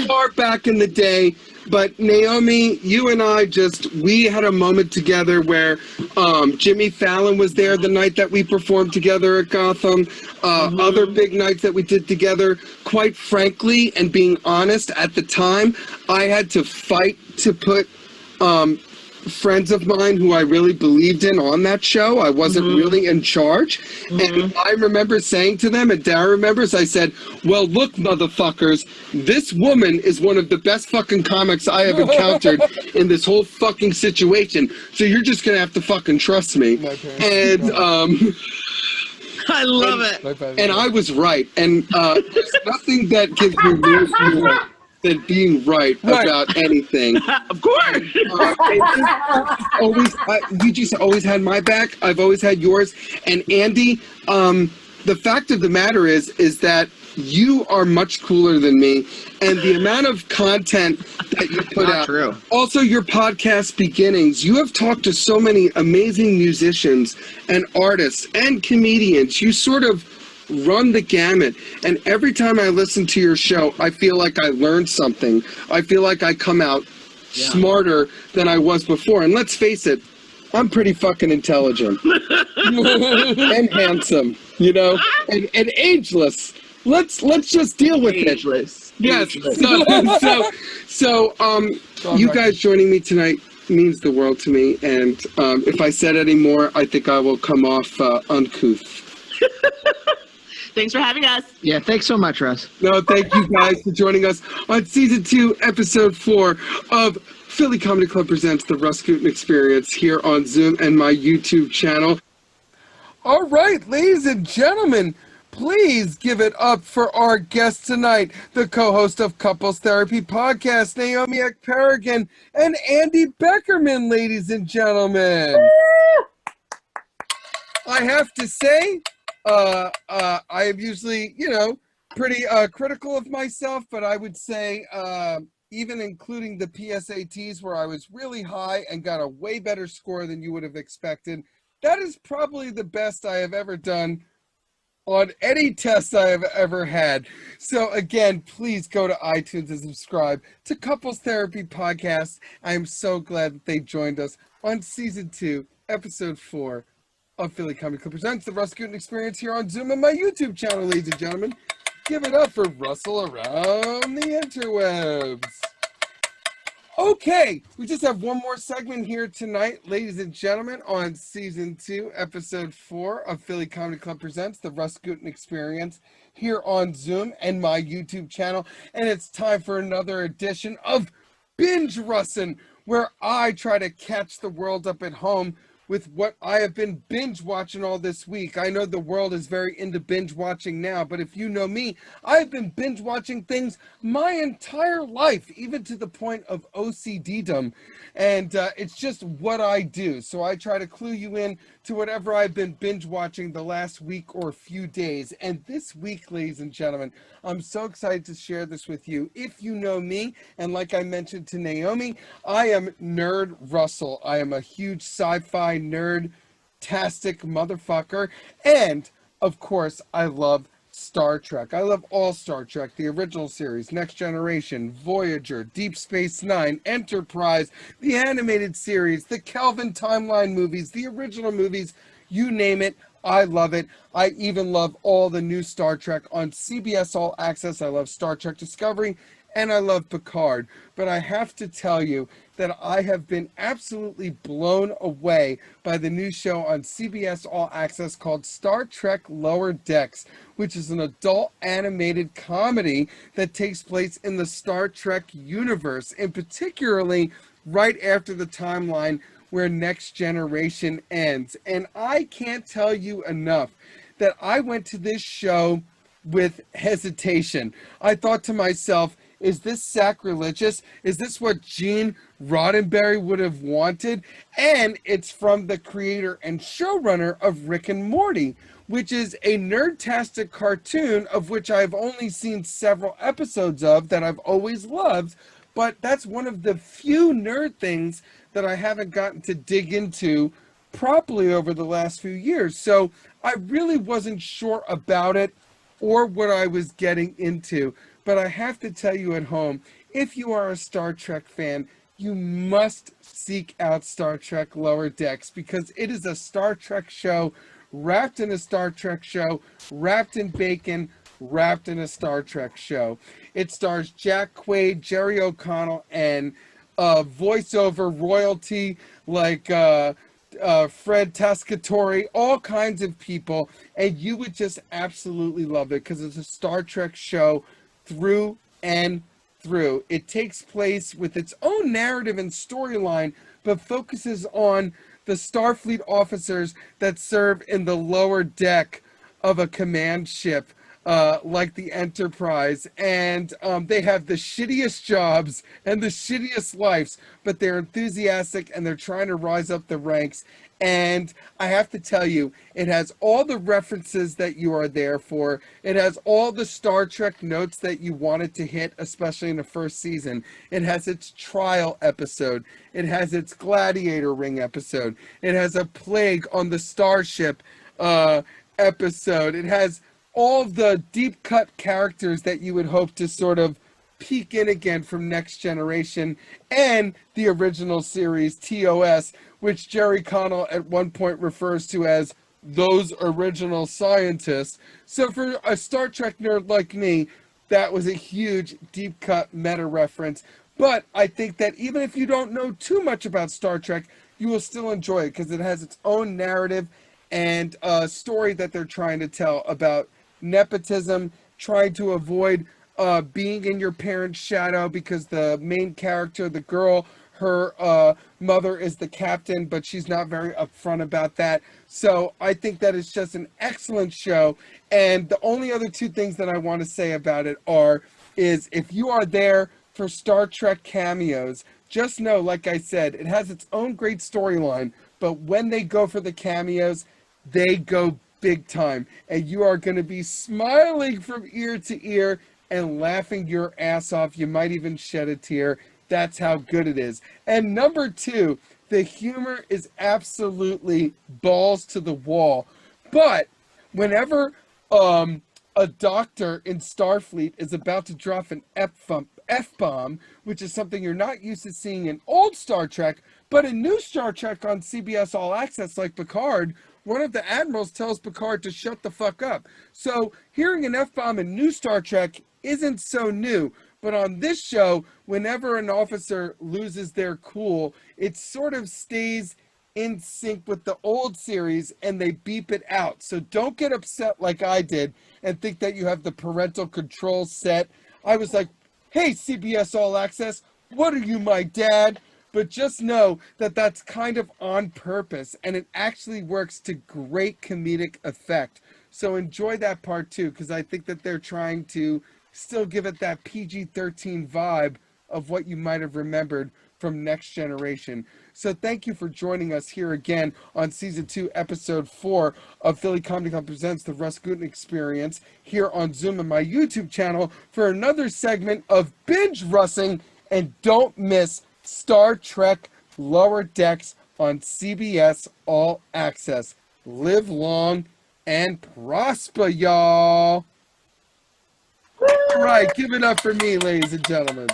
Far back in the day. But Naomi, you and I we had a moment together where Jimmy Fallon was there the night that we performed together at Gotham. Other big nights that we did together. Quite frankly, and being honest, at the time, I had to fight to put friends of mine who I really believed in on that show. I wasn't really in charge. And I remember saying to them, and Dara remembers, I said, well, look, motherfuckers, this woman is one of the best fucking comics I have encountered in this whole fucking situation. So you're just going to have to fucking trust me. And, I love it. And I was right. And there's nothing that gives me more than being right about anything. Of course. You just always had my back. I've always had yours. And Andy, the fact of the matter is that you are much cooler than me, and the amount of content that you put out. True. Also, your podcast beginnings. You have talked to so many amazing musicians and artists and comedians. You sort of run the gamut, and every time I listen to your show, I feel like I learned something. I feel like I come out smarter than I was before. And let's face it, I'm pretty fucking intelligent and handsome, and ageless. Let's just deal with it. Yes. So you guys joining me tonight means the world to me, and if I said any more, I think I will come off uncouth. Thanks for having us. Yeah, thanks so much, Russ. No, thank you guys for joining us on Season 2, Episode 4 of Philly Comedy Club Presents The RUS GUTIN Experience here on Zoom and my YouTube channel. All right, ladies and gentlemen, please give it up for our guest tonight, the co-host of Couples Therapy Podcast, Naomi Ekperigin, and Andy Beckerman, ladies and gentlemen. I have to say, I am usually, pretty critical of myself, but I would say, even including the PSATs where I was really high and got a way better score than you would have expected, that is probably the best I have ever done on any test I have ever had. So again, please go to iTunes and subscribe to Couples Therapy Podcast. I am so glad that they joined us on Season 2, Episode 4 of Philly Comedy Club Presents The RUS GUTIN Experience here on Zoom and my YouTube channel, ladies and gentlemen. Give it up for Russell Around the Interwebs. Okay, we just have one more segment here tonight, ladies and gentlemen, on Season 2, Episode 4 of Philly Comedy Club Presents The RUS GUTIN Experience here on Zoom and my YouTube channel. And it's time for another edition of Binge Russing, where I try to catch the world up at home with what I have been binge watching all this week. I know the world is very into binge watching now, but if you know me, I've been binge watching things my entire life, even to the point of OCD-dom. And it's just what I do. So I try to clue you in to whatever I've been binge watching the last week or few days. And this week, ladies and gentlemen, I'm so excited to share this with you. If you know me, and like I mentioned to Naomi, I am Nerd Russell. I am a huge sci-fi nerd-tastic motherfucker. And, of course, I love Star Trek. I love all Star Trek, the original series, Next Generation, Voyager, Deep Space Nine, Enterprise, the animated series, the Kelvin timeline movies, the original movies, you name it, I love it. I even love all the new Star Trek on CBS All Access. I love Star Trek Discovery, and I love Picard. But I have to tell you that I have been absolutely blown away by the new show on CBS All Access called Star Trek Lower Decks, which is an adult animated comedy that takes place in the Star Trek universe, and particularly right after the timeline where Next Generation ends. And I can't tell you enough that I went to this show with hesitation. I thought to myself, is this sacrilegious? Is this what Gene Roddenberry would have wanted? And it's from the creator and showrunner of Rick and Morty, which is a nerdtastic cartoon of which I've only seen several episodes of that I've always loved. But that's one of the few nerd things that I haven't gotten to dig into properly over the last few years. So I really wasn't sure about it or what I was getting into. But I have to tell you at home, if you are a Star Trek fan, you must seek out Star Trek Lower Decks, because it is a Star Trek show wrapped in a Star Trek show, wrapped in bacon, wrapped in a Star Trek show. It stars Jack Quaid, Jerry O'Connell, and voiceover royalty like Fred Tascatore, all kinds of people, and you would just absolutely love it because it's a Star Trek show through and through. It takes place with its own narrative and storyline, but focuses on the Starfleet officers that serve in the lower deck of a command ship, like the Enterprise, and they have the shittiest jobs and the shittiest lives, but they're enthusiastic and they're trying to rise up the ranks. And I have to tell you, it has all the references that you are there for. It has all the Star Trek notes that you wanted to hit, especially in the first season. It has its trial episode. It has its gladiator ring episode. It has a plague on the starship episode. It has all the deep cut characters that you would hope to sort of peek in again from Next Generation and the original series TOS, which Jerry Connell at one point refers to as those original scientists. So for a Star Trek nerd like me, that was a huge deep cut meta reference. But I think that even if you don't know too much about Star Trek, you will still enjoy it because it has its own narrative and a story that they're trying to tell about nepotism, trying to avoid being in your parents' shadow, because the main character, the girl, her mother is the captain, but she's not very upfront about that. So I think that it's just an excellent show. And the only other two things that I want to say about it is if you are there for Star Trek cameos, just know, like I said, it has its own great storyline, but when they go for the cameos, they go big time, and you are going to be smiling from ear to ear and laughing your ass off. You might even shed a tear. That's how good it is. And number two, the humor is absolutely balls to the wall. But whenever a doctor in Starfleet is about to drop an F-bomb, which is something you're not used to seeing in old Star Trek, but in new Star Trek on CBS All Access like Picard, one of the admirals tells Picard to shut the fuck up. So hearing an F-bomb in new Star Trek isn't so new. But on this show, whenever an officer loses their cool, it sort of stays in sync with the old series and they beep it out. So don't get upset like I did and think that you have the parental control set. I was like, hey, CBS All Access, what are you, my dad? but just know that that's kind of on purpose, and it actually works to great comedic effect. So enjoy that part too, because I think that they're trying to still give it that PG-13 vibe of what you might have remembered from Next Generation. So thank you for joining us here again on Season 2, Episode 4 of Philly Comedy Club Presents The Russ Gutin Experience here on Zoom and my YouTube channel for another segment of Binge Russing. And don't miss Star Trek Lower Decks on CBS All Access. Live long and prosper, y'all. All right, give it up for me, ladies and gentlemen.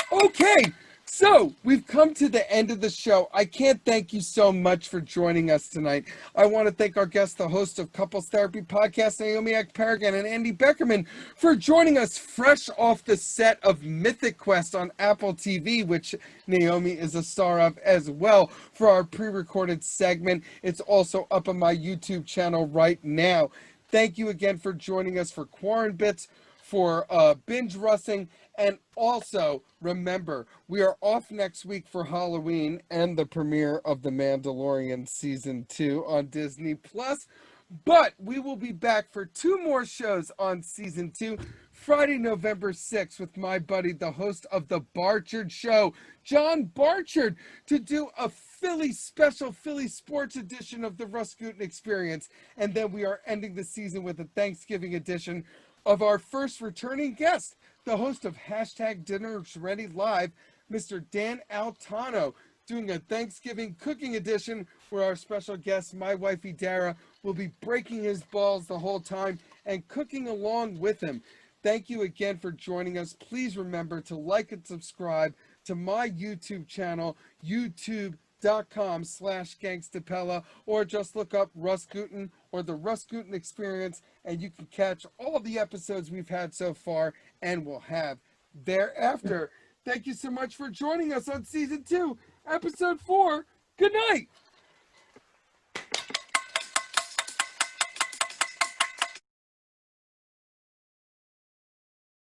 Okay, so we've come to the end of the show. I can't thank you so much for joining us tonight. I want to thank our guest, the host of Couples Therapy Podcast, Naomi Ekperigan, and Andy Beckerman for joining us fresh off the set of Mythic Quest on Apple TV, which Naomi is a star of as well, for our pre-recorded segment. It's also up on my YouTube channel right now. Thank you again for joining us for QUARAN-BITS, for Binge Russing, and also remember, we are off next week for Halloween and the premiere of The Mandalorian Season 2 on Disney+. But we will be back for 2 more shows on Season 2, Friday, November 6th, with my buddy, the host of The Barchard Show, John Barchard, to do a special Philly sports edition of the Russ Gutin Experience. And then we are ending the season with a Thanksgiving edition of our first returning guest, the host of Hashtag Dinner's Ready Live, Mr. Dan Altano, doing a Thanksgiving cooking edition where our special guest, my wifey Dara, will be breaking his balls the whole time and cooking along with him. Thank you again for joining us. Please remember to like and subscribe to my YouTube channel, youtube.com/Gangstapella, or just look up Russ Gutin or the Russ Gutin Experience, and you can catch all the episodes we've had so far and will have thereafter. Thank you so much for joining us on Season 2, Episode 4. Good night.